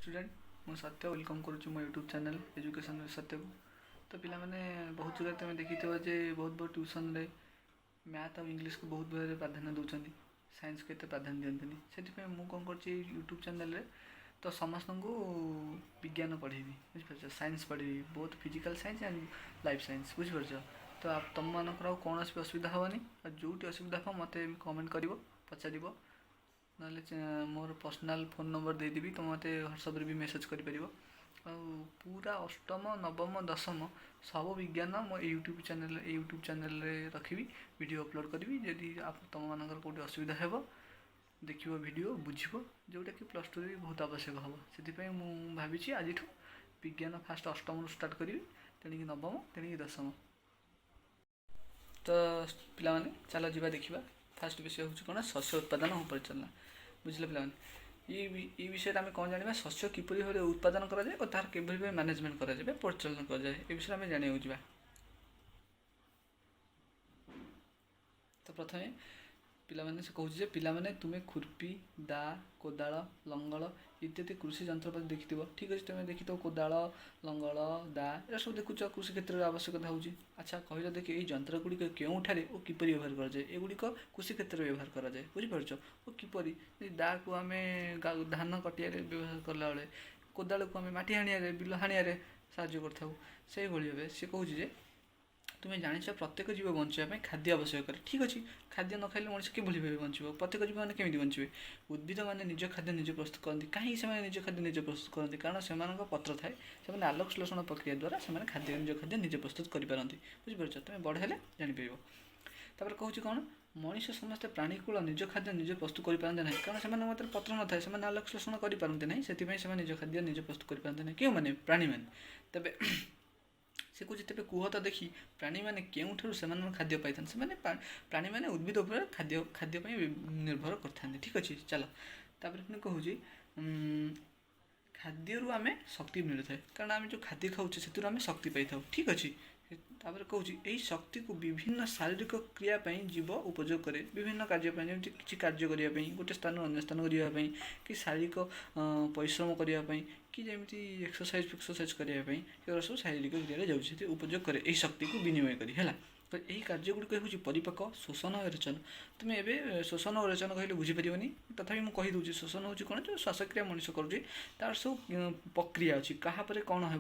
Student मु सत्य welcome करुच्ची मो यूट्यूब चैनल एजुकेशन सत्य को। तो पिला माने बहुत जगह तुम देखी जे बहुत बहुत ट्यूशन रे मैथ और इंग्लिश को बहुत भाव प्राधान्य दौरान साइंस को एत प्राधान्य दिखती से मुझे कौन कर यूट्यूब चैनल तो समस्त को विज्ञान पढ़ेबी बुझीपार साइंस पढ़ेबी बहुत physical science and life science बुझीपार। तो आप तुम मानकर कौन भी असुविधा हेनी जो असुविधा हो मत कमेंट कर पचार ना मोर पर्सनल फोन नंबर देदेवी तो मत व्हाट्सएप भी मेसेज कर पूरा अष्टम नवम दशम सब विज्ञान मो यूट्यूब चैनल रखी वीडियो अपलोड करी जदि आप तुम मानकर कौट असुविधा हे देख वीडियो बुझ जोटा कि प्लस टू भी बहुत आवश्यक हम से भाई आज विज्ञान फास्ट अष्टम स्टार्ट करी तेणिक नवम तेणिक दशम। तो पिला माने चलो जीवा देखिबा फास्ट विषय हूँ कौन शस्य उत्पादन और परिचालना बुझे पे ये विषय आम कौन जाना शस्य किपरि भाव उत्पादन कराए और तार किपरि भाव मैनेजमेंट कराए परिचालन कराए ये विषय आम जाना जा। तो प्रथमे पिलाने से कहूँ पिलाने तुम्हें खुरपी दा कोदाल लंगल इत्यादि कृषि जंत्रपाति देखि ठीक अच्छे तुम देखी कोदाल लंगल दा ये सब देखुच कृषि क्षेत्र में आवश्यकता होची। अच्छा कहल देख ये जंत्र गुड़िक केउठारे और किपरि व्यवहार कराए एगुड़िक कृषि क्षेत्र में व्यवहार कराए बुझीपार और किपरि दा को आम धान कटिया व्यवहार कला बेले कोदाल को आम माटी हाणिया बिल हाणिया साहाଯ୍य कर भाव सी कहूँ तुम्हें जाच प्रत्येक जीव बचापी खाद्य आवश्यक करे ठीक अच्छे खाद्य न खाइले मनुष्य किभली भाव बंचो प्रत्येक जीव मैंने केमी बंचे उद्भिद मैंने निज खाद्य निजे प्रस्तुत करती कहीं से निज खाद्य निजे प्रस्तुत करती कारण से पत्र थाए से आलोक श्लेषण प्रक्रिया द्वारा से खाद्य निज खाद्य निजे प्रस्तुत करें बुझीपार तुम बढ़े जापर। तापर कहूँ कौन मनीष समस्त प्राणीकूल निज खाद्य निजे प्रस्तुत करते ना कारण से मतलब पत्र न थाए से आलोक श्लेषण करते ना से निज खाद्य निजे प्रस्तुत करते ना क्यों मैंने प्राणी मैंने तेरे से कौन तेज कुह तो देखी प्राणी मैंने केउठू से खाद्य पाई से प्राणी मैंने उद्भिद उपर खाद्य खाद्य निर्भर करते ठीक अच्छे। चलो तापर पुणी कहूँ खाद्य आम शक्ति मिलता है कारण आम जो खाद्य खाऊे से आम शक्ति पाई था ठीक अच्छे। तापर कहूँ यही शक्ति को विभिन्न शारीरिक क्रियापाई जीव उपयोग करे विभिन्न कार्यपाई जमी किसी कार्य करने गोटे स्थान अन्य स्थान करने कि शारीरिक परिश्रम करने कि जमी एक्सरसाइज फेक्सरसाइज करने सब शारीरिक क्रिया जाऊँगी उपयोग करे यही शक्ति को विनिमय करी है। तो यही कार्यगुड़िक हूँ परिपाक शोषण और रेचन तुम्हें एवं शोषण और रेचन कहले बुझीपारे तथापि मुझे कहीदे शोषण हूँ कौन जो श्वासक्रिया मनुष्य करुँच तार सब प्रक्रिया अच्छी कहापर कौन हे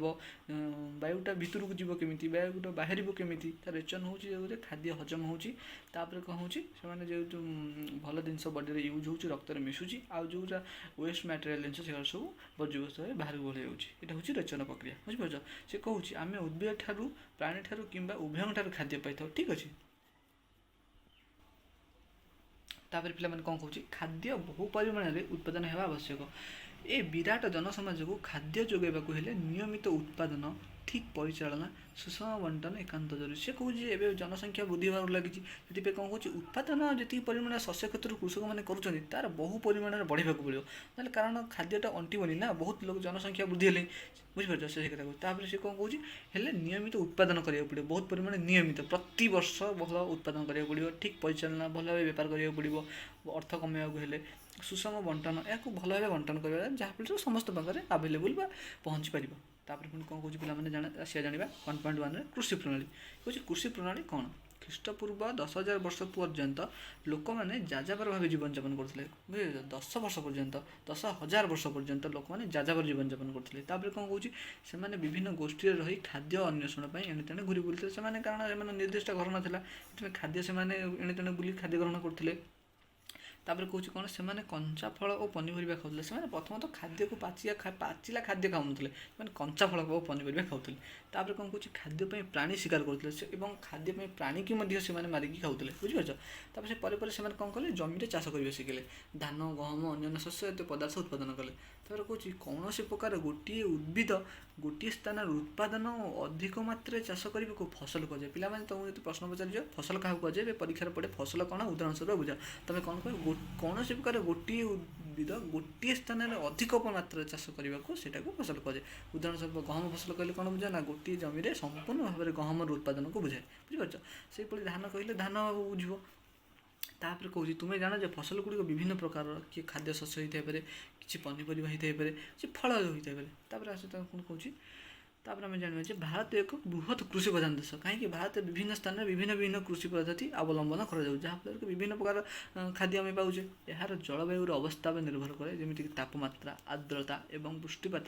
वायुटा भितर को जीव केमी वायुटा बाहर केमी तार रेचन हूँ जो खाद्य हजम होपर कौन हूँ से जो भल जिन बडी यूज हो रक्त में मिशुची आउ जो वेस्ट मटेरियल जिन से सब बर्ज्यवस्त बाहर को बढ़ जाऊँगी यहाँ हूँ रेचन प्रक्रिया बुझीपार। से कहूँ आम उद्भिद ठारू प्राणी ठारू कि उभयों ठारू खाद्य पाई ठीक अच्छे। तापर पिला माने कौन कहूँ खाद्य बहु परिमाण में उत्पादन होगा आवश्यक ए विराट जनसमाज को खाद्य जोगाइबा हेले नियमित उत्पादन ठीक परिचालना सुषम बंटन एकांत जरूरी से कहूँ एवं जनसंख्या वृद्धि होगा लगी से कौन कहूँ उत्पादन जी परिमाण शस्य क्षेत्र कृषक मैंने करुँच तार बहु परिमाण में बढ़ाक पड़ो ना कारण खाद्यटा अंटबनी ना बहुत लोग जनसंख्या वृद्धि है बुझीपार से कथा तापर से कौन कहूँ हेल्ले नियमित उत्पादन करा पड़ो बहुत परिमाण नियमित प्रति वर्ष भल उत्पादन करा पड़ो ठीक परिचालना भल भाव बेपार करा पड़ो अर्थ कमेवाक हेल्ले सुषम बंटन या भल भाव बंटन करा जहाँफल समस्त पाखे आवेलेबल पहुँची पार। तापर पुणी कौन कहूँ पिला आसिया जाना 1.1 कृषि प्रणाली कहूँ कृषि प्रणाली कौन ख्रीष्टपूर्व 10,000 वर्ष पर्यंत लोक मैंने जाजाबर भाव जीवन जापन करते 10 वर्ष पर्यंत 10,000 वर्ष पर्यंत लोक मैंने जाजाबर जीवन जापन करते कौन कहूँ से विभिन्न गोष्ठी रही खाद्य अन्वेषण एणे तेणे घूरी बुलते से कारण निर्दिष्ट घर ना खाद्य से एणे तेणे बुली खाद्य ग्रहण करते। तापर कहूँ कौन से कंचा फल और पनीपरिया खाऊले से प्रथम खाद्य को पाचिला खाद्य खाऊन कंचा फल और पनीपरिया खाऊले तापर कौन कहूँ खाद्यपाई प्राणी शिकार करते खाद्यपाई प्राणी की मारिकी खाऊले बुझीपार। तापर से पर से कौन कले जमी चाष करने शिखिले धान गहम अन्य शस्य एत पदार्थ उत्पादन कले। तापर कहूँ कौन से प्रकार गोटे उद्भिद गोटे स्थान उत्पादन और अधिक मात्रा चाष करने को फसल कहुए पे तुमको जो प्रश्न पचार फसल क्या कहुए परीक्षार पड़े फसल कौन उदाहरण स्वरूप बुझा तुम कौन कह कौन से प्रकार गोटे उद्भिद गोटे स्थान में अधिक मात्रा चाष करने को फसल कहुए उदाहरण स्वरूप गहम फसल कहले कौन बुझा ना गोटे जमी संपूर्ण भाव में गहम उत्पादन को बुझाए बुझीपार। से धान कहले धान बुझ ତାପରେ କହୁଛି ତୁମେ ଜାଣ ଯେ ଫସଲ ଗୁଡ଼ିକ ବିଭିନ୍ନ ପ୍ରକାରର, କିଏ ଖାଦ୍ୟ ଶସ୍ୟ ହେଇଥାଇପାରେ, କିଛି ପନିପରିବା ହେଇଥାଇପାରେ, କିଛି ଫଳ ହୋଇଥାଇପାରେ। ତାପରେ ଆସ ତାକୁ କ'ଣ କହୁଛି, ତାପରେ ଆମେ ଜାଣିବା ଯେ ଭାରତ ଏକ ବୃହତ୍ କୃଷି ପ୍ରଧାନ ଦେଶ। କାହିଁକି ଭାରତରେ ବିଭିନ୍ନ ସ୍ଥାନରେ ଭିନ୍ନ ଭିନ୍ନ କୃଷି ପଦ୍ଧତି ଅବଲମ୍ବନ କରାଯାଉଛି, ଯାହାଫଳରେ କି ବିଭିନ୍ନ ପ୍ରକାର ଖାଦ୍ୟ ଆମେ ପାଉଛେ। ଏହାର ଜଳବାୟୁର ଅବସ୍ଥା ଉପରେ ନିର୍ଭର କରେ, ଯେମିତିକି ତାପମାତ୍ରା, ଆର୍ଦ୍ରତା ଏବଂ ବୃଷ୍ଟିପାତ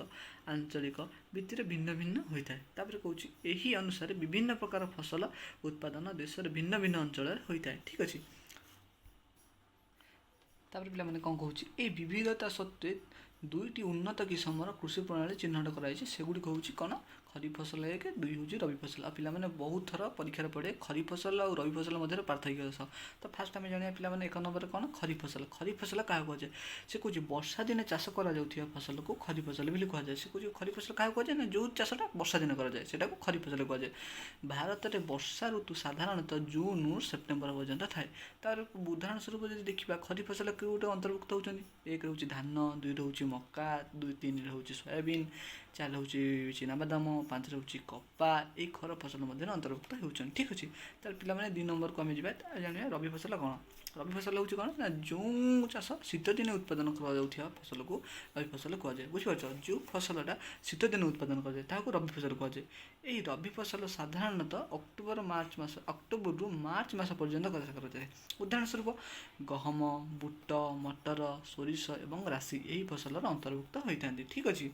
ଆଞ୍ଚଳିକ ଭିତ୍ତିରେ ଭିନ୍ନ ଭିନ୍ନ ହୋଇଥାଏ। ତାପରେ କହୁଛି ଏହି ଅନୁସାରେ ବିଭିନ୍ନ ପ୍ରକାର ଫସଲ ଉତ୍ପାଦନ ଦେଶରେ ଭିନ୍ନ ଭିନ୍ନ ଅଞ୍ଚଳରେ ହୋଇଥାଏ। ଠିକ୍ ଅଛି। ତାପରେ ପିଲାମାନେ କ'ଣ କହୁଛି, ଏହି ବିବିଧତା ସତ୍ତ୍ୱେ ଦୁଇଟି ଉନ୍ନତ କିସମର କୃଷି ପ୍ରଣାଳୀ ଚିହ୍ନଟ କରାଯାଇଛି। ସେଗୁଡ଼ିକ ହେଉଛି କ'ଣ, ଖରିଫ ଫସଲ ଏକ, ଦୁଇ ହେଉଛି ରବି ଫସଲ। ଆଉ ପିଲାମାନେ ବହୁତ ଥର ପରୀକ୍ଷାରେ ପଡ଼େ ଖରିଫ ଫସଲ ଆଉ ରବି ଫସଲ ମଧ୍ୟରେ ପାର୍ଥକ୍ୟ ଦେଶ। ତ ଫାର୍ଷ୍ଟ ଆମେ ଜାଣିବା ପିଲାମାନେ ଏକ ନମ୍ବରରେ କ'ଣ, ଖରିଫ ଫସଲ। ଖରିଫ ଫସଲ କାହାକୁ କୁହାଯାଏ? ସେ କହୁଛି ବର୍ଷା ଦିନେ ଚାଷ କରାଯାଉଥିବା ଫସଲକୁ ଖରିଫ ଫସଲ ବୋଲି କୁହାଯାଏ। ସେ କହୁଛି ଖରିଫ ଫସଲ କାହାକୁ କୁହାଯାଏ, ନା ଯେଉଁ ଚାଷଟା ବର୍ଷା ଦିନେ କରାଯାଏ ସେଟାକୁ ଖରିଫ ଫସଲ କୁହାଯାଏ। ଭାରତରେ ବର୍ଷା ଋତୁ ସାଧାରଣତଃ ଜୁନ୍ରୁ ସେପ୍ଟେମ୍ବର ପର୍ଯ୍ୟନ୍ତ ଥାଏ। ତାର ଉଦାହରଣ ସ୍ୱରୂପ ଯଦି ଦେଖିବା, ଖରିଫ ଫସଲ କେଉଁଟା ଅନ୍ତର୍ଭୁକ୍ତ ହେଉଛନ୍ତି? ଏକ ହେଉଛି ଧାନ, ଦୁଇରେ ହେଉଛି ମକା, ତିନିରେ ହେଉଛି ସୋୟାବିନ୍, ଚାରି ହେଉଛି ଚିନାବାଦାମ, ପାଞ୍ଚରେ ହେଉଛି କପା। ଏଇ ଖର ଫସଲ ମଧ୍ୟରେ ଅନ୍ତର୍ଭୁକ୍ତ ହେଉଛନ୍ତି। ଠିକ୍ ଅଛି। ତାହେଲେ ପିଲାମାନେ 2 ନମ୍ବରକୁ ଆମେ ଯିବା, ଜାଣିବା ରବି ଫସଲ କ'ଣ। ରବି ଫସଲ ହେଉଛି କ'ଣ, ନା ଯେଉଁ ଚାଷ ଶୀତ ଦିନେ ଉତ୍ପାଦନ କରାଯାଉଥିବା ଫସଲକୁ ରବି ଫସଲ କୁହାଯାଏ। ବୁଝିପାରୁଛ, ଯେଉଁ ଫସଲଟା ଶୀତ ଦିନେ ଉତ୍ପାଦନ କରାଯାଏ ତାହାକୁ ରବି ଫସଲ କୁହାଯାଏ। ଏହି ରବି ଫସଲ ସାଧାରଣତଃ ଅକ୍ଟୋବରରୁ ମାର୍ଚ୍ଚ ମାସ ପର୍ଯ୍ୟନ୍ତ ଚାଷ କରାଯାଏ। ଉଦାହରଣ ସ୍ୱରୂପ ଗହମ, ବୁଟ, ମଟର, ସୋରିଷ ଏବଂ ରାଶି ଏହି ଫସଲର ଅନ୍ତର୍ଭୁକ୍ତ ହୋଇଥାନ୍ତି। ଠିକ୍ ଅଛି।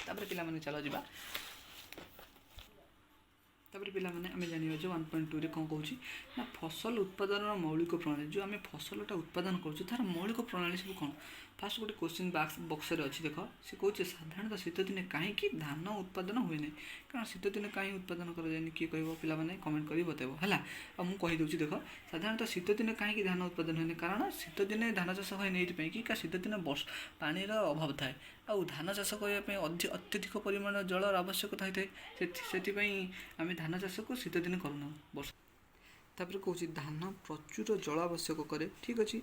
ତାପରେ ପିଲାମାନେ ଚାଲ ଯିବା, ତାପରେ ପିଲାମାନେ ଆମେ ଜାଣିବା ଯେ 1.2ରେ କ'ଣ କହୁଛି, ନା ଫସଲ ଉତ୍ପାଦନର ମୌଳିକ ପ୍ରଣାଳୀ। ଯେଉଁ ଆମେ ଫସଲଟା ଉତ୍ପାଦନ କରୁଛୁ ତାର ମୌଳିକ ପ୍ରଣାଳୀ ସବୁ କ'ଣ। ଫାର୍ଷ୍ଟ ଗୋଟେ କ୍ୱେଶ୍ଚିନ୍ ବକ୍ସରେ ଅଛି, ଦେଖ। ସେ କହୁଛି ସାଧାରଣତଃ ଶୀତଦିନେ କାହିଁକି ଧାନ ଉତ୍ପାଦନ ହୁଏ ନାହିଁ। କାରଣ ଶୀତଦିନେ କାହିଁକି ଉତ୍ପାଦନ କରାଯାଏନି, କିଏ କହିବ? ପିଲାମାନେ କମେଣ୍ଟ କରି ବତାଇବ ହେଲା। ଆଉ ମୁଁ କହିଦେଉଛି, ଦେଖ। ସାଧାରଣତଃ ଶୀତଦିନେ କାହିଁକି ଧାନ ଉତ୍ପାଦନ ହୁଏନି, କାରଣ ଶୀତଦିନେ ଧାନ ଚାଷ ହୁଏନି ଏଇଥିପାଇଁ କି ଶୀତଦିନେ ପାଣିର ଅଭାବ ଥାଏ। ଆଉ ଧାନ ଚାଷ କରିବା ପାଇଁ ଅତ୍ୟଧିକ ପରିମାଣର ଜଳର ଆବଶ୍ୟକତା ହୋଇଥାଏ। ସେଥିପାଇଁ ଆମେ ଧାନ ଚାଷକୁ ଶୀତଦିନେ କରୁନାହୁଁ, ବର୍ଷା। ତାପରେ କହୁଛି ଧାନ ପ୍ରଚୁର ଜଳ ଆବଶ୍ୟକ କରେ। ଠିକ୍ ଅଛି।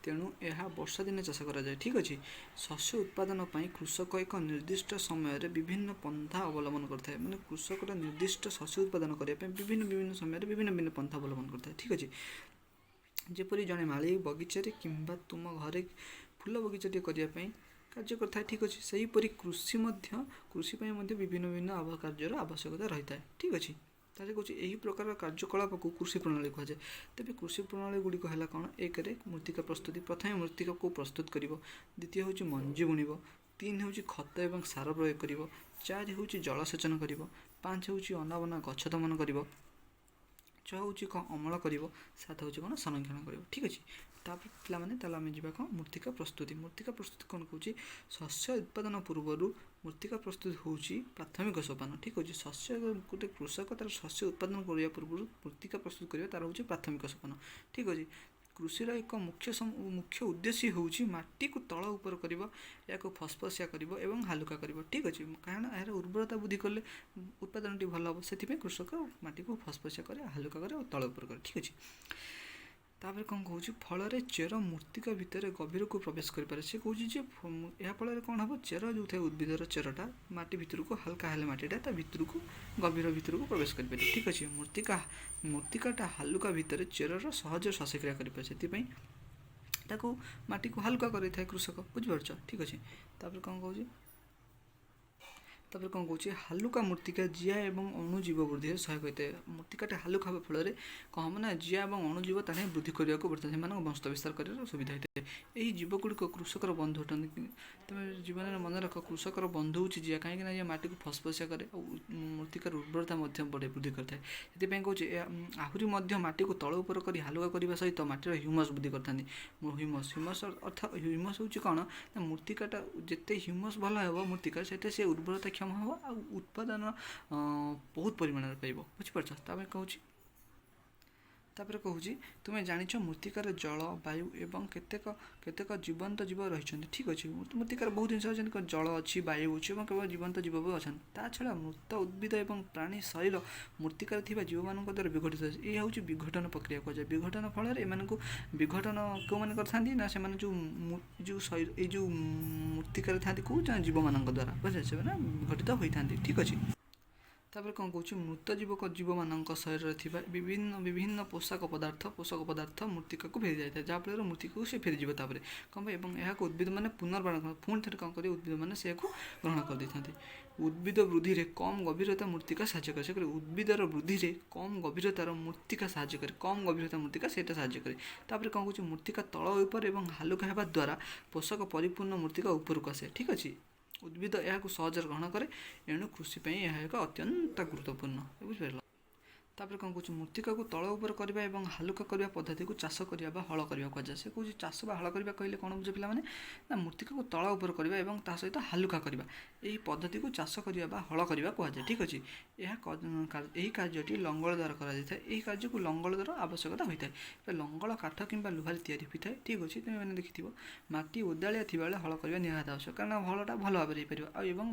ତେଣୁ ଏହା ବର୍ଷା ଦିନେ ଚାଷ କରାଯାଏ। ଠିକ୍ ଅଛି। ଶସ୍ୟ ଉତ୍ପାଦନ ପାଇଁ କୃଷକ ଏକ ନିର୍ଦ୍ଦିଷ୍ଟ ସମୟରେ ବିଭିନ୍ନ ପନ୍ଥା ଅବଲମ୍ବନ କରିଥାଏ। ମାନେ କୃଷକଟା ନିର୍ଦ୍ଦିଷ୍ଟ ଶସ୍ୟ ଉତ୍ପାଦନ କରିବା ପାଇଁ ବିଭିନ୍ନ ସମୟରେ ବିଭିନ୍ନ ପନ୍ଥା ଅବଲମ୍ବନ କରିଥାଏ। ଠିକ୍ ଅଛି। ଯେପରି ଜଣେ ମାଳି ବଗିଚାରେ କିମ୍ବା ତୁମ ଘରେ ଫୁଲ ବଗିଚାଟିଏ କରିବା ପାଇଁ କାର୍ଯ୍ୟ କରିଥାଏ। ଠିକ୍ ଅଛି। ସେହିପରି କୃଷି ପାଇଁ ମଧ୍ୟ ବିଭିନ୍ନ କାର୍ଯ୍ୟର ଆବଶ୍ୟକତା ରହିଥାଏ। ଠିକ୍ ଅଛି। ତାହେଲେ କହୁଛି ଏହି ପ୍ରକାର କାର୍ଯ୍ୟକଳାପକୁ କୃଷି ପ୍ରଣାଳୀ କୁହାଯାଏ। ତେବେ କୃଷି ପ୍ରଣାଳୀ ଗୁଡ଼ିକ ହେଲା କ'ଣ? ଏକରେ ମୃତ୍ତିକା ପ୍ରସ୍ତୁତି। ପ୍ରଥମେ ମୃତ୍ତିକାକୁ ପ୍ରସ୍ତୁତ କରିବ। ଦ୍ୱିତୀୟ ହେଉଛି ମଞ୍ଜି ବୁଣିବ। 3 ହେଉଛି ଖତ ଏବଂ ସାର ପ୍ରୟୋଗ କରିବ। 4 ହେଉଛି ଜଳସେଚନ କରିବ। 5 ହେଉଛି ଅନାବନା ଗଛ ଦମନ କରିବ। 6 ହେଉଛି କ'ଣ? ଅମଳ କରିବ। 7 ହେଉଛି କ'ଣ? ସଂରକ୍ଷଣ କରିବ। ଠିକ୍ ଅଛି। ତାପରେ ପିଲାମାନେ ତାହେଲେ ଆମେ ଯିବା କ'ଣ? ମୃତ୍ତିକା ପ୍ରସ୍ତୁତି। ମୃତ୍ତିକା ପ୍ରସ୍ତୁତି କ'ଣ କହୁଛି? ଶସ୍ୟ ଉତ୍ପାଦନ ପୂର୍ବରୁ ମୃତ୍ତିକା ପ୍ରସ୍ତୁତି ହେଉଛି ପ୍ରାଥମିକ ସୋପାନ। ଠିକ୍ ଅଛି। ଗୋଟେ କୃଷକ ତାର ଶସ୍ୟ ଉତ୍ପାଦନ କରିବା ପୂର୍ବରୁ ମୃତ୍ତିକା ପ୍ରସ୍ତୁତ କରିବା ତାର ହେଉଛି ପ୍ରାଥମିକ ସୋପାନ। ଠିକ୍ ଅଛି। କୃଷିର ଏକ ମୁଖ୍ୟ ଉଦ୍ଦେଶ୍ୟ ହେଉଛି ମାଟିକୁ ତଳ ଉପର କରିବ, ଏହାକୁ ଫସଫସିଆ କରିବ ଏବଂ ହାଲୁକା କରିବ। ଠିକ୍ ଅଛି। କାରଣ ଏହାର ଉର୍ବରତା ବୃଦ୍ଧି କଲେ ଉତ୍ପାଦନଟି ଭଲ ହେବ। ସେଥିପାଇଁ କୃଷକ ମାଟିକୁ ଫସଫସିଆ କରେ, ହାଲୁକା କରେ ଓ ତଳ ଉପର କରେ। ଠିକ୍ ଅଛି। ତାପରେ କ'ଣ କହୁଛି? ଫଳରେ ଚେର ମୃତ୍ତିକା ଭିତରେ ଗଭୀରକୁ ପ୍ରବେଶ କରିପାରେ। ସେ କହୁଛି ଯେ ଏହା ଫଳରେ କ'ଣ ହେବ? ଚେର ଯେଉଁ ଥାଏ ଉଦ୍ଭିଦର ଚେରଟା ମାଟି ଭିତରକୁ, ହାଲକା ହେଲେ ମାଟିଟା ତା ଭିତରକୁ ଗଭୀର ଭିତରକୁ ପ୍ରବେଶ କରିପାରିବ। ଠିକ୍ ଅଛି। ମୃତ୍ତିକାଟା ହାଲୁକା ଭିତରେ ଚେରର ସହଜ ଶ୍ୱାସକ୍ରିୟା କରିପାରେ। ସେଥିପାଇଁ ତାକୁ ମାଟିକୁ ହାଲୁକା କରିଥାଏ କୃଷକ। ବୁଝିପାରୁଛ? ଠିକ୍ ଅଛି। ତାପରେ କ'ଣ କହୁଛି? ହାଲୁକା ମୃତ୍ତିକା ଜିଆ ଏବଂ ଅଣୁଜୀବ ବୃଦ୍ଧିରେ ସହାୟକ ହୋଇଥାଏ। ମୃତ୍ତିକାଟା ହାଲୁକା ହେବା ଫଳରେ କ'ଣ ହେବ ନା ଜିଆ ଏବଂ ଅଣୁଜୀବ ତାହା ବୃଦ୍ଧି କରିବାକୁ ପଡ଼ିଥାଏ। ସେମାନଙ୍କ ବଂଶ ବିସ୍ତାର କରିବାର ସୁବିଧା ହୋଇଥାଏ। ଏହି ଜୀବଗୁଡ଼ିକ କୃଷକର ବନ୍ଧୁ ଅଟନ୍ତି। ତମେ ଜୀବନରେ ମନେ ରଖ, କୃଷକର ବନ୍ଧୁ ହେଉଛି ଜିଆ। କାହିଁକିନା ଜିଆ ମାଟିକୁ ଫସଫସିଆ କରେ ଆଉ ମୃତ୍ତିକାର ଉର୍ବରତା ମଧ୍ୟ ବୃଦ୍ଧି କରିଥାଏ। ସେଥିପାଇଁ କହୁଛି ଆହୁରି ମଧ୍ୟ ମାଟିକୁ ତଳ ଉପର କରି ହାଲୁକା କରିବା ସହିତ ମାଟିର ହ୍ୟୁମସ୍ ବୃଦ୍ଧି କରିଥାନ୍ତି। ହ୍ୟୁମସ୍ ହେଉଛି କ'ଣ? ନା ମୃତ୍ତିକାଟା ଯେତେ ହ୍ୟୁମସ୍ ଭଲ ହେବ ମୃତ୍ତିକା, ସେତେ ସେ ଉର୍ବରତା କ୍ଷମ ହେବ ଆଉ ଉତ୍ପାଦନ ବହୁତ ପରିମାଣରେ ପାଇବ। ବୁଝିପାରୁଛ? ତାପରେ କହୁଛି ତୁମେ ଜାଣିଛ ମୃତ୍ତିକାରେ ଜଳ, ବାୟୁ ଏବଂ କେତେକ ଜୀବନ୍ତ ଜୀବ ରହିଛନ୍ତି। ଠିକ୍ ଅଛି। ମୃତ୍ତିକାରେ ବହୁତ ଜିନିଷ ଅଛନ୍ତି। ଜଳ ଅଛି, ବାୟୁ ଅଛି ଏବଂ କେବଳ ଜୀବନ୍ତ ଜୀବ ବି ଅଛନ୍ତି। ତା ଛଡ଼ା ମୃତ ଉଦ୍ଭିଦ ଏବଂ ପ୍ରାଣୀ ଶରୀର ମୃତ୍ତିକାରେ ଥିବା ଜୀବମାନଙ୍କ ଦ୍ୱାରା ବିଘଟିତ ହୋଇଛି। ଏହା ହେଉଛି ବିଘଟନ ପ୍ରକ୍ରିୟା କୁହାଯାଏ। ବିଘଟନ ଫଳରେ ଏମାନଙ୍କୁ ବିଘଟନ କେଉଁମାନେ କରିଥାନ୍ତି? ନା ସେମାନେ ଯେଉଁ ମୃତ୍ତିକାରେ ଥାନ୍ତି ଜୀବମାନଙ୍କ ଦ୍ୱାରା ସେମାନେ ବିଘଟିତ ହୋଇଥାନ୍ତି। ଠିକ୍ ଅଛି। ତାପରେ କ'ଣ କହୁଛି ମୃତ ଜୀବମାନଙ୍କ ଶରୀରରେ ଥିବା ବିଭିନ୍ନ ବିଭିନ୍ନ ପୋଷକ ପଦାର୍ଥ ମୃତ୍ତିକାକୁ ଫେରି ଯାଇଥାଏ, ଯାହାଫଳରେ ମୃତ୍ତିକାକୁ ସେ ଫେରିଯିବ ତାପରେ କ'ଣ ପାଇଁ, ଏବଂ ଏହାକୁ ଉଦ୍ଭିଦମାନେ ପୁନର୍ବାର ପୁଣି ଥରେ କ'ଣ କରିବେ, ଉଦ୍ଭିଦମାନେ ସେକୁ ଗ୍ରହଣ କରିଦେଇଥାନ୍ତି। ଉଦ୍ଭିଦ ବୃଦ୍ଧିରେ କମ୍ ଗଭୀରତା ମୃତ୍ତିକା ସାହାଯ୍ୟ କରେ, ସେ କରେ ଉଦ୍ଭିଦର ବୃଦ୍ଧିରେ କମ୍ ଗଭୀରତାର ମୃତ୍ତିକା ସାହାଯ୍ୟ କରେ, କମ୍ ଗଭୀରତା ମୃତ୍ତିକା ସେଇଟା ସାହାଯ୍ୟ କରେ। ତାପରେ କ'ଣ କହୁଛି ମୃତ୍ତିକା ତଳ ଉପରେ ଏବଂ ହାଲୁକା ହେବା ଦ୍ୱାରା ପୋଷକ ପରିପୂର୍ଣ୍ଣ ମୃତ୍ତିକା ଉପରକୁ ଆସେ, ଠିକ୍ ଅଛି। ଉଦ୍ଭିଦ ଏହାକୁ ସହଜରେ ଗ୍ରହଣ କରେ, ଏଣୁ କୃଷି ପାଇଁ ଏହା ଏକ ଅତ୍ୟନ୍ତ ଗୁରୁତ୍ୱପୂର୍ଣ୍ଣ, ବୁଝିପାରିଲ। ତାପରେ କ'ଣ କହୁଛି ମୃତ୍ତିକାକୁ ତଳ ଉପରେ କରିବା ଏବଂ ହାଲୁକା କରିବା ପଦ୍ଧତିକୁ ଚାଷ କରିବା ବା ହଳ କରିବା କୁହାଯାଏ। ସେ କହୁଛି ଚାଷ ବା ହଳ କରିବା କହିଲେ କ'ଣ ବୁଝେ ପିଲାମାନେ, ନା ମୃତ୍ତିକାକୁ ତଳ ଉପରେ କରିବା ଏବଂ ତା ସହିତ ହାଲୁକା କରିବା, ଏହି ପଦ୍ଧତିକୁ ଚାଷ କରିବା ବା ହଳ କରିବା କୁହାଯାଏ, ଠିକ୍ ଅଛି। ଏହି କାର୍ଯ୍ୟଟି ଲଙ୍ଗଳ ଦ୍ୱାରା କରାଯାଇଥାଏ, ଏହି କାର୍ଯ୍ୟକୁ ଲଙ୍ଗଳ ଦ୍ୱାରା ଆବଶ୍ୟକତା ହୋଇଥାଏ। ଲଙ୍ଗଳ କାଠ କିମ୍ବା ଲୁହାରେ ତିଆରି ହୋଇଥାଏ, ଠିକ୍ ଅଛି। ତୁମେମାନେ ଦେଖିଥିବ ମାଟି ଓଦାଳିଆ ଥିବାବେଳେ ହଳ କରିବା ନିହାତି ଆବଶ୍ୟକ, କାରଣ ହଳଟା ଭଲ ଭାବରେ ହେଇପାରିବ। ଆଉ ଏବଂ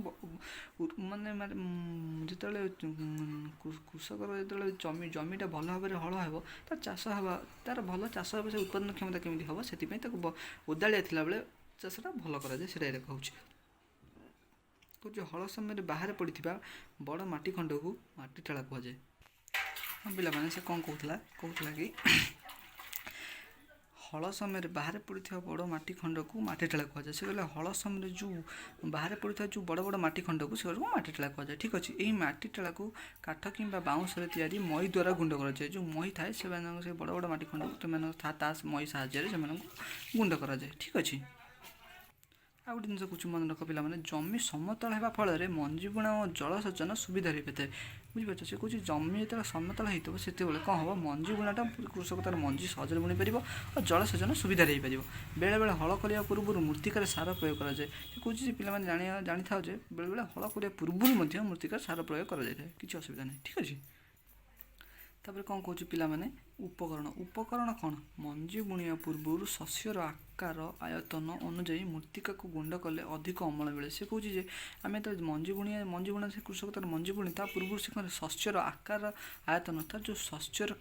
ଯେତେବେଳେ କୃଷକର ଯେତେବେଳେ ଜମିଟା ଭଲ ଭାବରେ ହଳ ହେବ, ତାର ଭଲ ଚାଷ ହେବ, ସେ ଉତ୍ପାଦନ କ୍ଷମତା କେମିତି ହେବ, ସେଥିପାଇଁ ତାକୁ ଓଦାଳିଆ ଥିଲାବେଳେ ଚାଷଟା ଭଲ କରାଯାଏ, ସେଇଟା ଏଇଟା କହୁଛି। ହଳ ସମୟରେ ବାହାରେ ପଡ଼ିଥିବା ବଡ଼ ମାଟି ଖଣ୍ଡକୁ ମାଟି ଠେଳା କୁହାଯାଏ। ପିଲାମାନେ ସେ କ'ଣ କହୁଥିଲା କି ହଳ ସମୟରେ ବାହାରେ ପଡ଼ିଥିବା ବଡ଼ ମାଟି ଖଣ୍ଡକୁ ମାଟି ଠେଳା କୁହାଯାଏ। ସେ କହିଲେ ହଳ ସମୟରେ ଯେଉଁ ବାହାରେ ପଡ଼ିଥିବା ଯେଉଁ ବଡ଼ ବଡ଼ ମାଟି ଖଣ୍ଡକୁ ସେଗୁଡ଼ିକୁ ମାଟି ଠେଳା କୁହାଯାଏ, ଠିକ୍ ଅଛି। ଏହି ମାଟି ଠେଳାକୁ କାଠ କିମ୍ବା ବାଉଁଶରେ ତିଆରି ମଇ ଦ୍ୱାରା ଗୁଣ୍ଡ କରାଯାଏ। ଯେଉଁ ମଇ ଥାଏ ସେମାନଙ୍କ ସେ ବଡ଼ ବଡ଼ ମାଟି ଖଣ୍ଡକୁ ତା ମଇ ସାହାଯ୍ୟରେ ସେମାନଙ୍କୁ ଗୁଣ୍ଡ କରାଯାଏ, ଠିକ୍ ଅଛି। ଆଉ ଗୋଟେ ଜିନିଷ କହୁଛି ମନେ ରଖ ପିଲାମାନେ, ଜମି ସମତଳ ହେବା ଫଳରେ ମଞ୍ଜି ବୁଣା ଓ ଜଳସେଚନ ସୁବିଧା ହୋଇପାରିଥାଏ, ବୁଝିପାରୁଛ। ସେ କହୁଛି ଜମି ଯେତେବେଳେ ସମତଳ ହେଇଥିବ ସେତେବେଳେ କ'ଣ ହେବ, ମଞ୍ଜି ବୁଣାଟା କୃଷକ ତାର ମଞ୍ଜି ସହଜରେ ବୁଣି ପାରିବ ଓ ଜଳସେଚନ ସୁବିଧାରେ ହେଇପାରିବ। ବେଳେବେଳେ ହଳ କରିବା ପୂର୍ବରୁ ମୃତ୍ତିକାରେ ସାର ପ୍ରୟୋଗ କରାଯାଏ। ସେ କହୁଛି ଯେ ପିଲାମାନେ ଜାଣିଥାଉ ଯେ ବେଳେବେଳେ ହଳ କରିବା ପୂର୍ବରୁ ମଧ୍ୟ ମୃତ୍ତିକାରେ ସାର ପ୍ରୟୋଗ କରାଯାଇଥାଏ, କିଛି ଅସୁବିଧା ନାହିଁ, ଠିକ୍ ଅଛି। ତାପରେ କ'ଣ କହୁଛି ପିଲାମାନେ, ଉପକରଣ କ'ଣ, ମଞ୍ଜି ବୁଣିବା ପୂର୍ବରୁ ଶସ୍ୟର ଆକାର ଆୟତନ ଅନୁଯାୟୀ ମୃତ୍ତିକାକୁ ଗୁଣ୍ଡ କଲେ ଅଧିକ ଅମଳ ମିଳେ। ସେ କହୁଛି ଯେ ଆମେ ତ ମଞ୍ଜି ବୁଣା ସେ କୃଷକ ତାର ମଞ୍ଜି ବୁଣି ତା ପୂର୍ବରୁ ସେ କ'ଣ ଶସ୍ୟର ଆକାର ଆୟତନ, ତାର ଯେଉଁ ଶସ୍ୟର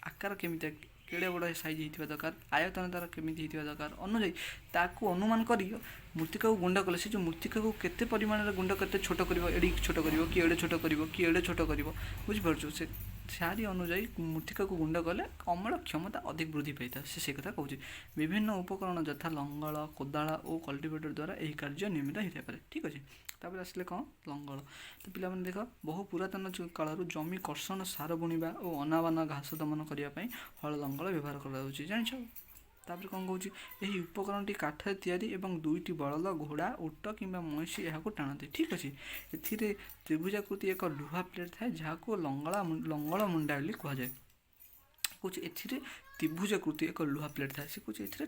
ଆକାର କେମିତିଆ, କେଡ଼େ ବଡ଼ ସାଇଜ୍ ହେଇଥିବା ଦରକାର, ଆୟତନ ତାର କେମିତି ହେଇଥିବା ଦରକାର ଅନୁଯାୟୀ ତାକୁ ଅନୁମାନ କରି ମୃତ୍ତିକାକୁ ଗୁଣ୍ଡ କଲେ, ସେ ଯେଉଁ ମୃତ୍ତିକାକୁ କେତେ ପରିମାଣରେ ଗୁଣ୍ଡ କେତେ ଛୋଟ କରିବ, ଏଡ଼ିକି ଛୋଟ କରିବ କି ଏଡ଼େ ଛୋଟ କରିବ କି ଏଡ଼େ ଛୋଟ କରିବ, ବୁଝିପାରୁଛୁ। ସାରି ଅନୁଯାୟୀ ମୃତ୍ତିକାକୁ ଗୁଣ୍ଡ କଲେ ଅମଳ କ୍ଷମତା ଅଧିକ ବୃଦ୍ଧି ପାଇଥାଏ, ସେ କଥା କହୁଛି। ବିଭିନ୍ନ ଉପକରଣ ଯଥା ଲଙ୍ଗଳ, କୋଦାଳ ଓ କଲ୍ଟିଭେଟର ଦ୍ୱାରା ଏହି କାର୍ଯ୍ୟ ନିୟମିତ ହୋଇଥାଇପାରେ, ଠିକ୍ ଅଛି। ତାପରେ ଆସିଲେ କ'ଣ, ଲଙ୍ଗଳ। ତ ପିଲାମାନେ ଦେଖ, ବହୁ ପୁରାତନ କାଳରୁ ଜମି କର୍ଷଣ, ସାର ବୁଣିବା ଓ ଅନାବନା ଘାସ ଦମନ କରିବା ପାଇଁ ହଳ ଲଙ୍ଗଳ ବ୍ୟବହାର କରାଯାଉଛି, ଜାଣିଛ। ତାପରେ କ'ଣ କହୁଛି, ଏହି ଉପକରଣଟି କାଠରେ ତିଆରି ଏବଂ 2ଟି ବଳଦ, ଘୋଡ଼ା, ଓଟ କିମ୍ବା ମଇଁଷି ଏହାକୁ ଟାଣନ୍ତି, ଠିକ୍ ଅଛି। ଏଥିରେ ତ୍ରିଭୁଜାକୃତି ଏକ ଲୁହା ପ୍ଲେଟ୍ ଥାଏ, ଯାହାକୁ ଲଙ୍ଗଳ ମୁଣ୍ଡା ବୋଲି କୁହାଯାଏ। କହୁଛି ଏଥିରେ ତ୍ରିଭୁଜାକୃତି ଏକ ଲୁହା ପ୍ଲେଟ୍ ଥାଏ, ସେ କହୁଛି ଏଥିରେ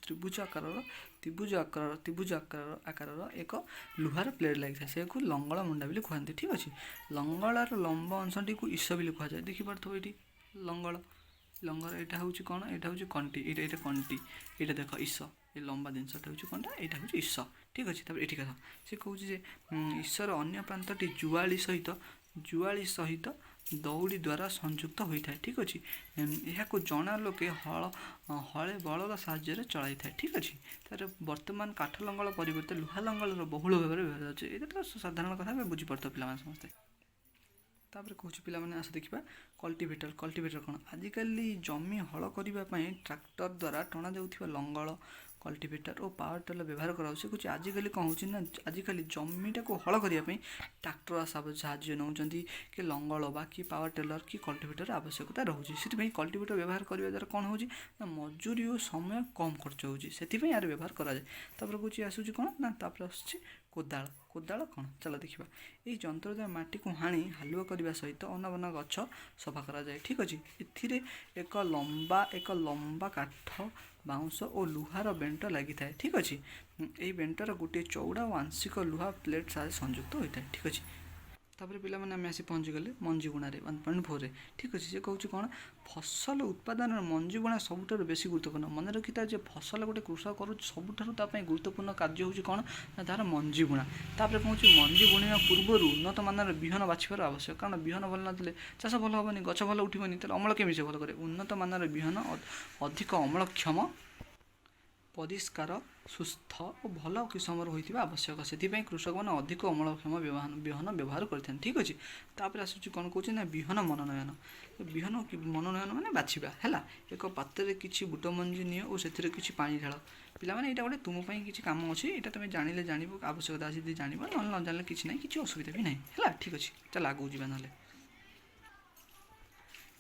ତ୍ରିଭୁଜ ଆକାରର ଏକ ଲୁହାର ପ୍ଲେଟ୍ ଲାଗିଥାଏ, ସେକୁ ଲଙ୍ଗଳ ମୁଣ୍ଡା ବୋଲି କୁହନ୍ତି, ଠିକ୍ ଅଛି। ଲଙ୍ଗଳର ଲମ୍ବ ଅଂଶଟିକୁ ଇସ ବୋଲି କୁହାଯାଏ, ଦେଖିପାରୁଥିବ ଏଇଠି ଲଙ୍ଗଳ ଏଇଟା ହେଉଛି କ'ଣ, ଏଇଟା ହେଉଛି କଣ୍ଟି, ଏଇଟା କଣ୍ଟି, ଏଇଟା ଦେଖ ଇସ, ଏ ଲମ୍ବା ଜିନିଷଟା ହେଉଛି କ'ଣଟା, ଏଇଟା ହେଉଛି ଇସ, ଠିକ୍ ଅଛି। ତାପରେ ଏଠି କଥା ସେ କହୁଛି ଯେ ଇସର ଅନ୍ୟ ପ୍ରାନ୍ତଟି ଜୁଆଳି ସହିତ ଦଉଡ଼ି ଦ୍ୱାରା ସଂଯୁକ୍ତ ହୋଇଥାଏ, ଠିକ୍ ଅଛି। ଏହାକୁ ଜଣା ଲୋକେ ହଳେ ବଳଦ ସାହାଯ୍ୟରେ ଚଳାଇଥାଏ, ଠିକ୍ ଅଛି। ତାର ବର୍ତ୍ତମାନ କାଠ ଲଙ୍ଗଳ ପରିବର୍ତ୍ତେ ଲୁହା ଲଙ୍ଗଳର ବହୁଳ ଭାବରେ ବ୍ୟବହାର ହେଉଛି, ଏଇଟା ତ ସାଧାରଣ କଥା, ଆମେ ବୁଝିପାରୁଥିବ ପିଲାମାନେ ସମସ୍ତେ। ତାପରେ କହୁଛି ପିଲାମାନେ ଆସ ଦେଖିବା କଲ୍ଟିଭେଟର କ'ଣ। ଆଜିକାଲି ଜମି ହଳ କରିବା ପାଇଁ ଟ୍ରାକ୍ଟର ଦ୍ୱାରା ଟଣାଯାଉଥିବା ଲଙ୍ଗଳ, କଲ୍ଟିଭେଟର ଓ ପାୱାର ଟିଲର ବ୍ୟବହାର କରାଯାଉଛି। ସେ କହୁଛି ଆଜିକାଲି କ'ଣ ହେଉଛି ନା, ଆଜିକାଲି ଜମିଟାକୁ ହଳ କରିବା ପାଇଁ ଟ୍ରାକ୍ଟର ସାହାଯ୍ୟ ନେଉଛନ୍ତି, କି ଲଙ୍ଗଳ ବା କି ପାୱାର ଟିଲର କି କଲ୍ଟିଭେଟର ଆବଶ୍ୟକତା ରହୁଛି। ସେଥିପାଇଁ କଲ୍ଟିଭେଟର ବ୍ୟବହାର କରିବା ଦ୍ୱାରା କ'ଣ ହେଉଛି ନା, ମଜୁରୀ ଓ ସମୟ କମ୍ ଖର୍ଚ୍ଚ ହେଉଛି, ସେଥିପାଇଁ ଏହାର ବ୍ୟବହାର କରାଯାଏ। ତାପରେ କହୁଛି ଆସୁଛି କ'ଣ ନା, ତାପରେ ଆସୁଛି କୋଦାଳ କ'ଣ, ଚାଲ ଦେଖିବା। ଏହି ଯନ୍ତ୍ର ଦ୍ୱାରା ମାଟିକୁ ହାଣି ହାଲୁଆ କରିବା ସହିତ ଅନାବନା ଗଛ ସଫା କରାଯାଏ, ଠିକ୍ ଅଛି। ଏଥିରେ ଏକ ଲମ୍ବା କାଠ, ବାଉଁଶ ଓ ଲୁହାର ବେଣ୍ଟ ଲାଗିଥାଏ, ଠିକ୍ ଅଛି। ଏହି ବେଣ୍ଟର ଗୋଟିଏ ଚଉଡ଼ା ଓ ଆଂଶିକ ଲୁହା ପ୍ଲେଟ୍ ସାହାଯ୍ୟରେ ସଂଯୁକ୍ତ ହୋଇଥାଏ, ଠିକ୍ ଅଛି। ତାପରେ ପିଲାମାନେ ଆମେ ଆସି ପହଞ୍ଚିଗଲେ ମଞ୍ଜି ବୁଣାରେ 1.4ରେ, ଠିକ୍ ଅଛି। ସେ କହୁଛି କ'ଣ, ଫସଲ ଉତ୍ପାଦନରେ ମଞ୍ଜି ବୁଣା ସବୁଠାରୁ ବେଶୀ ଗୁରୁତ୍ୱପୂର୍ଣ୍ଣ। ମନେ ରଖିଥାଏ ଯେ ଫସଲ ଗୋଟେ କୃଷକ କରୁଛି, ସବୁଠାରୁ ତା ପାଇଁ ଗୁରୁତ୍ୱପୂର୍ଣ୍ଣ କାର୍ଯ୍ୟ ହେଉଛି କ'ଣ ନା, ତାର ମଞ୍ଜି ବୁଣା। ତାପରେ କହୁଛି ମଞ୍ଜି ବୁଣିବା ପୂର୍ବରୁ ଉନ୍ନତ ମାନର ବିହନ ବାଛିବାର ଆବଶ୍ୟକ, କାରଣ ବିହନ ଭଲ ନଥିଲେ ଚାଷ ଭଲ ହେବନି, ଗଛ ଭଲ ଉଠିବନି, ତାହେଲେ ଅମଳ କେମିତି ଭଲ କରିବେ। ଉନ୍ନତ ମାନର ବିହନ ଅଧିକ ଅମଳକ୍ଷମ ପରିଷ୍କାର ସୁସ୍ଥ ଓ ଭଲ କିସମର ହୋଇଥିବା ଆବଶ୍ୟକ। ସେଥିପାଇଁ କୃଷକମାନେ ଅଧିକ ଅମଳକ୍ଷମ ବିହନ ବ୍ୟବହାର କରିଥାନ୍ତି। ଠିକ୍ ଅଛି। ତାପରେ ଆସୁଛି କ'ଣ କହୁଛି ନା ବିହନ ମନୋନୟନ। ବିହନ ମନୋନୟନ ମାନେ ବାଛିବା ହେଲା। ଏକ ପାତ୍ରରେ କିଛି ବୁଟ ମଞ୍ଜି ନିଅ ଓ ସେଥିରେ କିଛି ପାଣି ଢାଳ। ପିଲାମାନେ ଏଇଟା ଗୋଟେ ତୁମ ପାଇଁ କିଛି କାମ ଅଛି। ଏଇଟା ତୁମେ ଜାଣିଲେ ଜାଣିବ, ଆବଶ୍ୟକତା ଅଛି ଯଦି ଜାଣିବ, ନହେଲେ ନ ଜାଣିଲେ କିଛି ନାହିଁ, କିଛି ଅସୁବିଧା ବି ନାହିଁ ହେଲା। ଠିକ୍ ଅଛି, ଚାଲ ଆଗକୁ ଯିବା। ନହେଲେ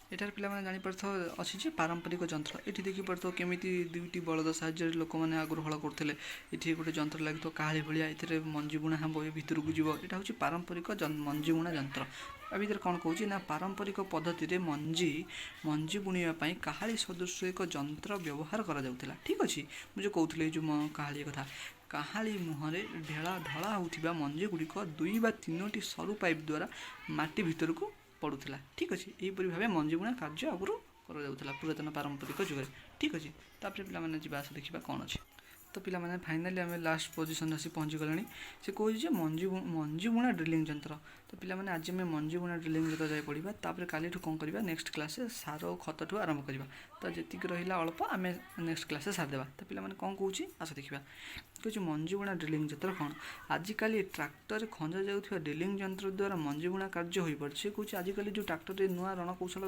ଏଠାରେ ପିଲାମାନେ ଜାଣିପାରୁଥିବ ଅଛି ଯେ ପାରମ୍ପରିକ ଯନ୍ତ୍ର। ଏଠି ଦେଖିପାରୁଥିବ କେମିତି ଦୁଇଟି ବଳଦ ସାହାଯ୍ୟରେ ଲୋକମାନେ ଆଗରୁ ହଳ କରୁଥିଲେ। ଏଠି ଗୋଟେ ଯନ୍ତ୍ର ଲାଗିଥିବ କାହାଳି ଭଳିଆ, ଏଥିରେ ମଞ୍ଜି ବୁଣା ହେବ, ଏ ଭିତରକୁ ଯିବ। ଏଇଟା ହେଉଛି ପାରମ୍ପରିକ ମଞ୍ଜି ବୁଣା ଯନ୍ତ୍ର। ଆ ଭିତରେ କ'ଣ କହୁଛି ନା ପାରମ୍ପରିକ ପଦ୍ଧତିରେ ମଞ୍ଜି ବୁଣିବା ପାଇଁ କାହାଳି ସଦୃଶ ଏକ ଯନ୍ତ୍ର ବ୍ୟବହାର କରାଯାଉଥିଲା। ଠିକ୍ ଅଛି। ମୁଁ ଯେଉଁ କହୁଥିଲି ଏଇ ଯେଉଁ କାହାଳି କଥା, କାହାଳି ମୁହଁରେ ଢଳା ହେଉଥିବା ମଞ୍ଜି ଗୁଡ଼ିକ 2 ବା 3ଟି ସରୁ ପାଇପ୍ ଦ୍ୱାରା ମାଟି ଭିତରକୁ ପଡ଼ୁଥିଲା। ଠିକ୍ ଅଛି। ଏହିପରି ଭାବେ ମଞ୍ଜି ବୁଣା କାର୍ଯ୍ୟ ଆଗରୁ କରାଯାଉଥିଲା ପୁରାତନ ପାରମ୍ପରିକ ଯୁଗରେ। ଠିକ୍ ଅଛି। ତାପରେ ପିଲାମାନେ ଯିବା ଆସ ଦେଖିବା କ'ଣ ଅଛି। ତ ପିଲାମାନେ ଫାଇନାଲି ଆମେ ଲାଷ୍ଟ ପୋଜିସନ୍ ଆସି ପହଞ୍ଚିଗଲାଣି। ସେ କହୁଛି ଯେ ମଞ୍ଜି ବୁଣା ଡ୍ରିଲିଂ ଯନ୍ତ୍ର। ତ ପିଲାମାନେ ଆଜି ଆମେ ମଞ୍ଜି ବୁଣା ଡ୍ରିଲିଂ ଯନ୍ତ୍ର ଯାଇ ପଢ଼ିବା। ତାପରେ କାଲିଠୁ କ'ଣ କରିବା, ନେକ୍ସଟ କ୍ଲାସ୍ରେ ସାର ଓ ଖତଠୁ ଆରମ୍ଭ କରିବା। ତ ଯେତିକି ରହିଲା ଅଳ୍ପ ଆମେ ନେକ୍ସଟ କ୍ଲାସ୍ରେ ସାରିଦେବା। ତ ପିଲାମାନେ କ'ଣ କହୁଛି ଆସ ଦେଖିବା। କହୁଛି ମଞ୍ଜି ବୁଣା ଡ୍ରିଲିଂ ଯନ୍ତ୍ର କ'ଣ? ଆଜିକାଲି ଟ୍ରାକ୍ଟରରେ ଖଞ୍ଜା ଯାଉଥିବା ଡ୍ରିଲିଂ ଯନ୍ତ୍ର ଦ୍ୱାରା ମଞ୍ଜି ବୁଣା କାର୍ଯ୍ୟ ହୋଇପାରୁଛି। ସେ କହୁଛି ଆଜିକାଲି ଯେଉଁ ଟ୍ରାକ୍ଟରରେ ନୂଆ ରଣକୌଶଳ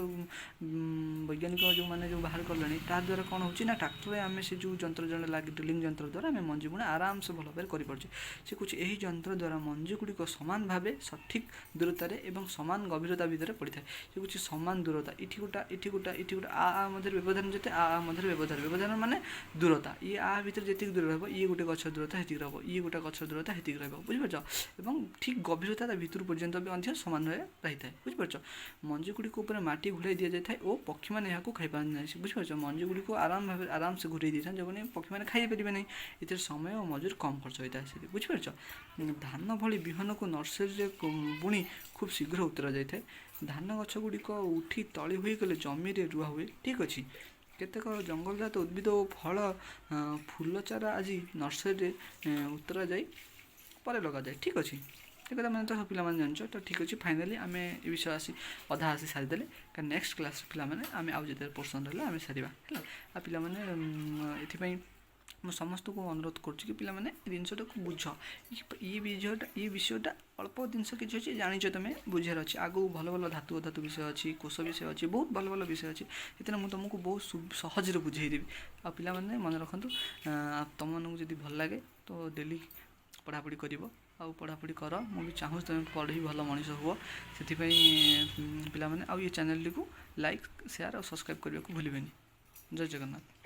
ବୈଜ୍ଞାନିକ ଯେଉଁମାନେ ବାହାର କଲେଣି, ତାହା ଦ୍ୱାରା କ'ଣ ହେଉଛି ନା ଟ୍ରାକ୍ଟରରେ ଆମେ ସେ ଯେଉଁ ଯନ୍ତ୍ର ଲାଗି ଡ୍ରିଲିଂ ଯନ୍ତ୍ର ଦ୍ୱାରା ଆମେ ମଞ୍ଜି ବୁଣା ଆରାମସେ ଭଲ ଭାବରେ କରିପାରୁଛେ। ସେ କହୁଛି ଏହି ଯନ୍ତ୍ର ଦ୍ୱାରା ମଞ୍ଜି ଗୁଡ଼ିକ ସମାନ ଭାବେ ସଠିକ୍ ଦୂରତାରେ ଏବଂ ସମାନ ଗଭୀରତା ଭିତରେ ପଡ଼ିଥାଏ। ସେ କହୁଛି ସମାନ ଦୂରତା, ଏଠି ଗୋଟେ ଆ ମଧ୍ୟରେ ବ୍ୟବଧାନ ଯେତେ ଆ ମଧ୍ୟରେ ବ୍ୟବଧାନ ମାନେ ଦୂରତା। ଇଏ ଆ ଭିତରେ ଯେତିକି ଦୂର ରହିବ, ଇଏ ଗୋଟେ ଗଛର ଦୂରତା ସେତିକି ରହିବ, ଇଏ ଗୋଟେ ଗଛର ଦୂରତା ସେତିକି ରହିବ। ବୁଝିପାରୁଛ? ଏବଂ ଠିକ୍ ଗଭୀରତା ତା ଭିତରୁ ପର୍ଯ୍ୟନ୍ତ ବି ମଧ୍ୟ ସମାନ ଭାବେ ରହିଥାଏ। ବୁଝିପାରୁଛ? ମଞ୍ଜି ଗୁଡ଼ିକ ଉପରେ ମାଟି ଘୋଡ଼ାଇ ଦିଆଯାଇଥାଏ ଓ ପକ୍ଷୀମାନେ ଏହାକୁ ଖାଇପାରନ୍ତି ନାହିଁ। ବୁଝିପାରୁଛ? ମଞ୍ଜି ଗୁଡ଼ିକୁ ଆରାମସେ ଘୋଡ଼ାଇ ଦେଇଥାନ୍ତି, ଯେଉଁମାନେ ପକ୍ଷୀମାନେ ଖାଇପାରିବେ ନାହିଁ। ଏଥିରେ ସମୟ ଓ ମଜୁରୀ କମ୍ ଖର୍ଚ୍ଚ ହୋଇଥାଏ। ବୁଝିପାରୁଛ? ଧାନ ଭଳି ବିହନକୁ ନର୍ସରୀରେ ବୁଣି ଖୁବ୍ ଶୀଘ୍ର ଉତ୍ତରା ଯାଇଥାଏ। ଧାନ ଗଛ ଗୁଡ଼ିକ ଉଠି ତଳି ହୋଇଗଲେ ଜମିରେ ରୁଆ ହୁଏ। ଠିକ୍ ଅଛି। କେତେକ ଜଙ୍ଗଲଜାତ ଉଦ୍ଭିଦ ଓ ଫୁଲ ଚାରା ଆଜି ନର୍ସରୀରେ ଉତ୍ତରା ଯାଇ ପରେ ଲଗାଯାଏ। ଠିକ୍ ଅଛି। ଏ କଥା ମାନେ ତ ପିଲାମାନେ ଜାଣିଛ। ତ ଠିକ୍ ଅଛି। ଫାଇନାଲି ଆମେ ଏ ବିଷୟ ଅଧା ସାରିଦେଲେ। କାରଣ ନେକ୍ସଟ କ୍ଲାସ୍ ପିଲାମାନେ ଆମେ ଆଉ ଯେତେ ପୋର୍ସନ୍ ରହିଲା ଆମେ ସାରିବା ହେଲା। ଆଉ ପିଲାମାନେ ଏଥିପାଇଁ ମୁଁ ସମସ୍ତଙ୍କୁ ଅନୁରୋଧ କରୁଛି କି ପିଲାମାନେ ଏ ଜିନିଷଟାକୁ ବୁଝ। ଏ ବିଷୟଟା ଅଳ୍ପ ଜିନିଷ କିଛି ଅଛି ଜାଣିଛ, ତୁମେ ବୁଝିବାର ଅଛି। ଆଗକୁ ଭଲ ଧାତୁ ଅଧାତୁ ବିଷୟ ଅଛି, କୋଷ ବିଷୟ ଅଛି, ବହୁତ ଭଲ ବିଷୟ ଅଛି। ସେଥିରେ ମୁଁ ତୁମକୁ ବହୁତ ସହଜରେ ବୁଝେଇଦେବି। ଆଉ ପିଲାମାନେ ମନେ ରଖନ୍ତୁ, ତୁମମାନଙ୍କୁ ଯଦି ଭଲ ଲାଗେ ତ ଡେଲି ପଢ଼ାପଢ଼ି କରିବ। ଆଉ ପଢ଼ାପଢ଼ି କର। ମୁଁ ବି ଚାହୁଁଛି ତୁମେ ପଢ଼ି ଭଲ ମଣିଷ ହୁଅ। ସେଥିପାଇଁ ପିଲାମାନେ ଆଉ ଏ ଚ୍ୟାନେଲଟିକୁ ଲାଇକ୍, ସେୟାର ଆଉ ସବସ୍କ୍ରାଇବ୍ କରିବାକୁ ଭୁଲିବେନି। ଜୟ ଜଗନ୍ନାଥ।